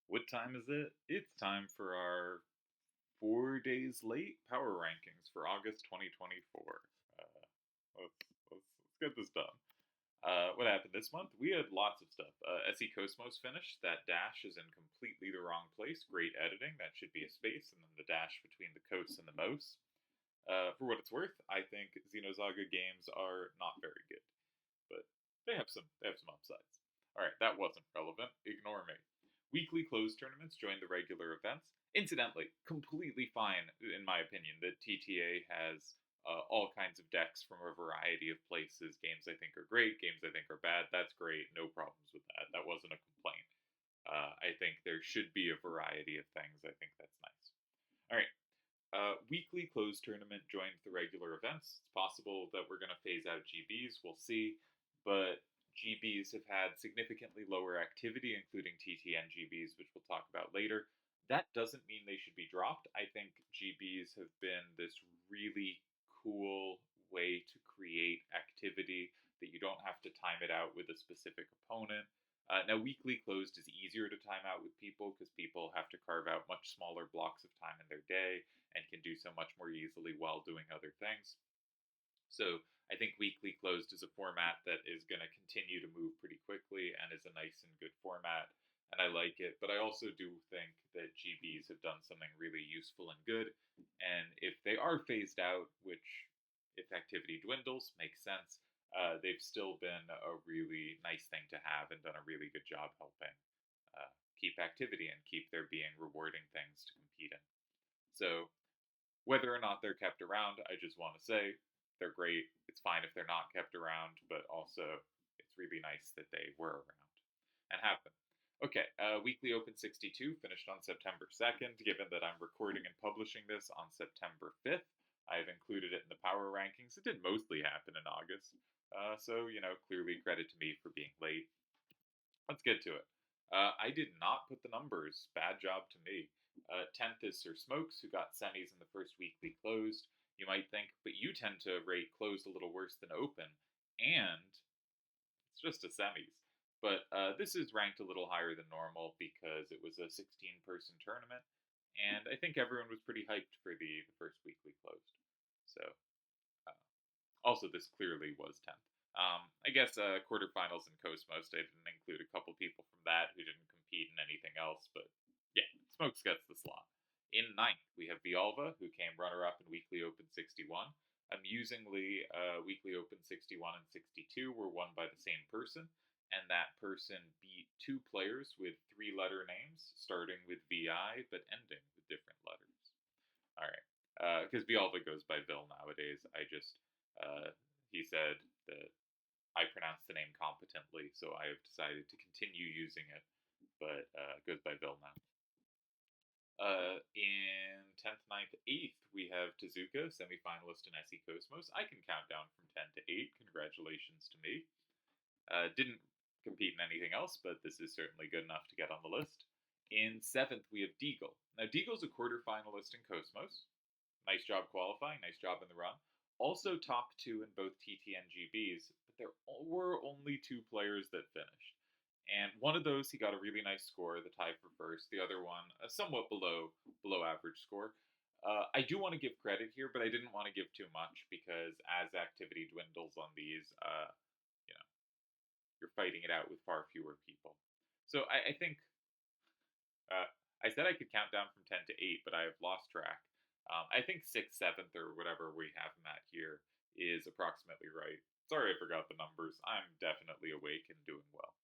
What time is it? It's time for our 4 days late power rankings for August 2024. Let's get this done. What happened this month? We had lots of stuff. SE Cosmos finished. That dash is in completely the wrong place. Great editing. That should be a space, and then the dash between the coats and the mouse. For what it's worth, I think Xenosaga games are not very good, but they have some upsides. All right, that wasn't relevant. Ignore me. Weekly closed tournaments join the regular events. Incidentally, completely fine in my opinion that TTA has all kinds of decks from a variety of places. Games I think are great, games I think are bad. That's great. No problems with that. That wasn't a complaint. I think there should be a variety of things. I think that's nice. All right. Weekly closed tournament joined the regular events. It's possible that we're going to phase out GBs. We'll see. But GBs have had significantly lower activity, including TTN GBs, which we'll talk about later. That doesn't mean they should be dropped. I think GBs have been this really cool way to create activity that you don't have to time it out with a specific opponent. Now, weekly closed is easier to time out with people because people have to carve out much smaller blocks of time in their day and can do so much more easily while doing other things. So I think weekly closed is a format that is going to continue to move pretty quickly and is a nice and good format, and I like it. But I also do think that GBs have done something really useful and good, and if they are phased out, which if activity dwindles makes sense, they've still been a really nice thing to have and done a really good job helping keep activity and keep there being rewarding things to compete in. So whether or not they're kept around, I just want to say they're great. It's fine if they're not kept around, but also it's really nice that they were around and have been. Okay, Weekly Open 62 finished on September 2nd. Given that I'm recording and publishing this on September 5th, I've included it in the power rankings. It did mostly happen in August, so, clearly credit to me for being late. Let's get to it. I did not put the numbers. Bad job to me. 10th is Sir Smokes, who got semis in the first weekly closed. You might think, but you tend to rate closed a little worse than open, and it's just a semis. But this is ranked a little higher than normal because it was a 16-person tournament, and I think everyone was pretty hyped for the first weekly closed. So, uh, also, this clearly was 10th. I guess quarterfinals and Cosmos, I didn't include a couple people from that who didn't compete in anything else, but yeah, Smokes gets the slot. In ninth, we have Bolva, who came runner-up in Weekly Open 61. Amusingly, Weekly Open 61 and 62 were won by the same person, and that person beat two players with three-letter names, starting with VI but ending with different letters. All right, because Bolva goes by Bill nowadays. He said that I pronounce the name competently, so I have decided to continue using it, but goes by Bill now. In 10th, 9th, 8th, we have Tezuka, semifinalist in SE Cosmos. I can count down from 10 to 8. Congratulations to me. Didn't compete in anything else, but this is certainly good enough to get on the list. In 7th, we have Deagle. Now, Deagle's a quarterfinalist in Cosmos. Nice job qualifying, nice job in the run. Also top 2 in both TTN GBs, but there were only 2 players that finished. And one of those, he got a really nice score, the tie for first. The other one, a somewhat below average score. I do want to give credit here, but I didn't want to give too much because as activity dwindles on these, you know, you're fighting it out with far fewer people. So I think I said I could count down from 10 to 8, but I have lost track. I think 6th, 7th, or whatever we have him at here is approximately right. Sorry I forgot the numbers. I'm definitely awake and doing well.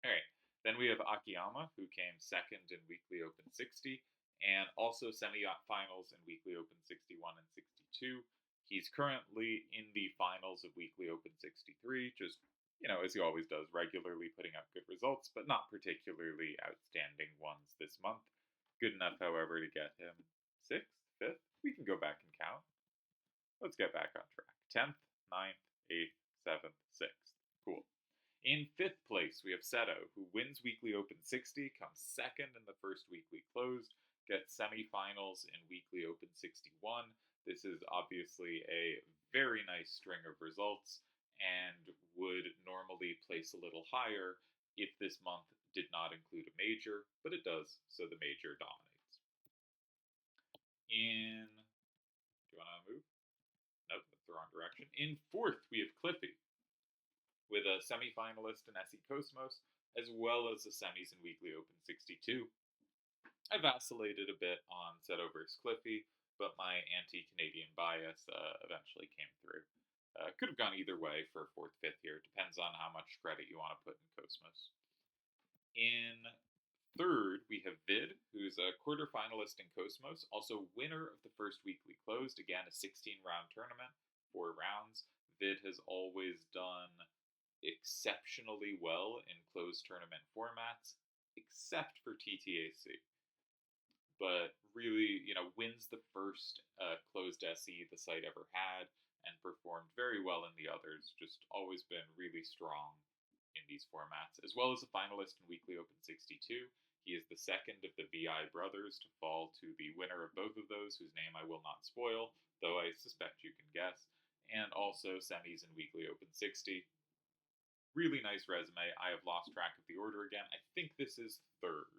All right. Then we have Akiyama, who came second in Weekly Open 60, and also semi-finals in Weekly Open 61 and 62. He's currently in the finals of Weekly Open 63, just, as he always does, regularly putting up good results, but not particularly outstanding ones this month. Good enough, however, to get him 6th, 5th. We can go back and count. Let's get back on track. 10th, 9th, 8th, 7th, 6th. Cool. In 5th place, we have Stto, who wins Weekly Open 60, comes second in the first weekly closed, gets semifinals in Weekly Open 61. This is obviously a very nice string of results and would normally place a little higher if this month did not include a major, but it does, so the major dominates. In, do you want to move? Nope, that's the wrong direction. In fourth, we have Cliffy, with a semi-finalist in SE Cosmos, as well as the semis in Weekly Open 62. I vacillated a bit on Stto vs Cliffy, but my anti-Canadian bias eventually came through. Could have gone either way for 4th, 5th here. Depends on how much credit you want to put in Cosmos. In third, we have Vid, who's a quarterfinalist in Cosmos, also winner of the first weekly closed. Again, a 16-round tournament, 4 rounds. Vid has always done exceptionally well in closed tournament formats, except for TTAC. But really, wins the first closed SE the site ever had, and performed very well in the others. Just always been really strong in these formats, as well as a finalist in Weekly Open 62. He is the second of the VI brothers to fall to the winner of both of those, whose name I will not spoil, though I suspect you can guess, and also semis in Weekly Open 60. Really nice resume. I have lost track of the order again. I think this is third.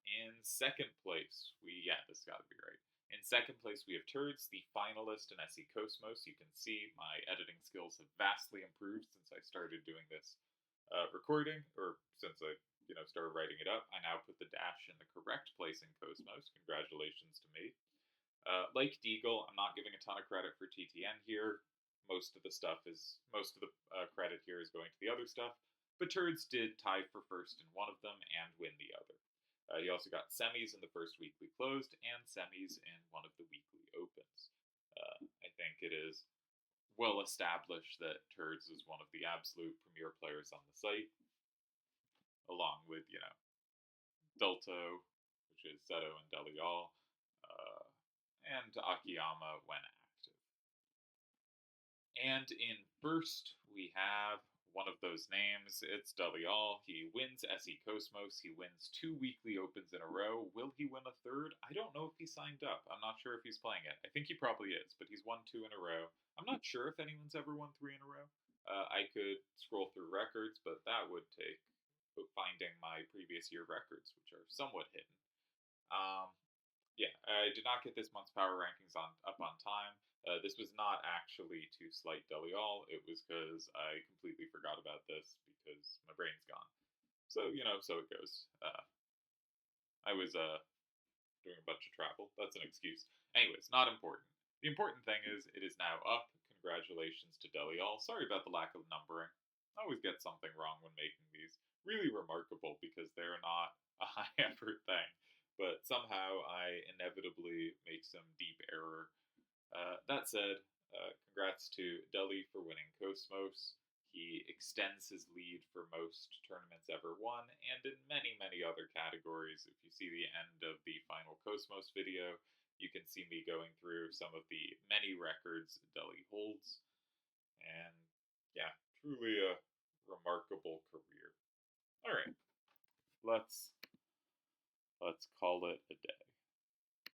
In second place, this got to be right. In second place, we have Turds, the finalist in SE Cosmos. You can see my editing skills have vastly improved since I started doing this recording, or since I started writing it up. I now put the dash in the correct place in Cosmos. Congratulations to me. Like Deagle, I'm not giving a ton of credit for TTN here. Most of the credit here is going to the other stuff. But Turds did tie for first in one of them and win the other. He also got semis in the first weekly closed and semis in one of the weekly opens. I think it is well established that Turds is one of the absolute premier players on the site, along with, Stto, which is Stto and Deli and Akiyama when active. And in first, we have one of those names. It's Deli. He wins SE Cosmos. He wins 2 weekly opens in a row. Will he win a third? I don't know if he signed up. I'm not sure if he's playing it. I think he probably is, but he's won 2 in a row. I'm not sure if anyone's ever won 3 in a row. I could scroll through records, but that would take finding my previous year records, which are somewhat hidden. I did not get this month's power rankings up on time. This was not actually to slight Deli. It was because I completely forgot about this because my brain's gone. So, so it goes. I was doing a bunch of travel. That's an excuse. Anyways, not important. The important thing is it is now up. Congratulations to Deli. Sorry about the lack of numbering. I always get something wrong when making these. Really remarkable because they're not a high effort thing. But somehow I inevitably make some deep error. That said, congrats to Deli for winning Cosmos. He extends his lead for most tournaments ever won, and in many, many other categories. If you see the end of the final Cosmos video, you can see me going through some of the many records Deli holds. And truly a remarkable career. All right, let's call it a day.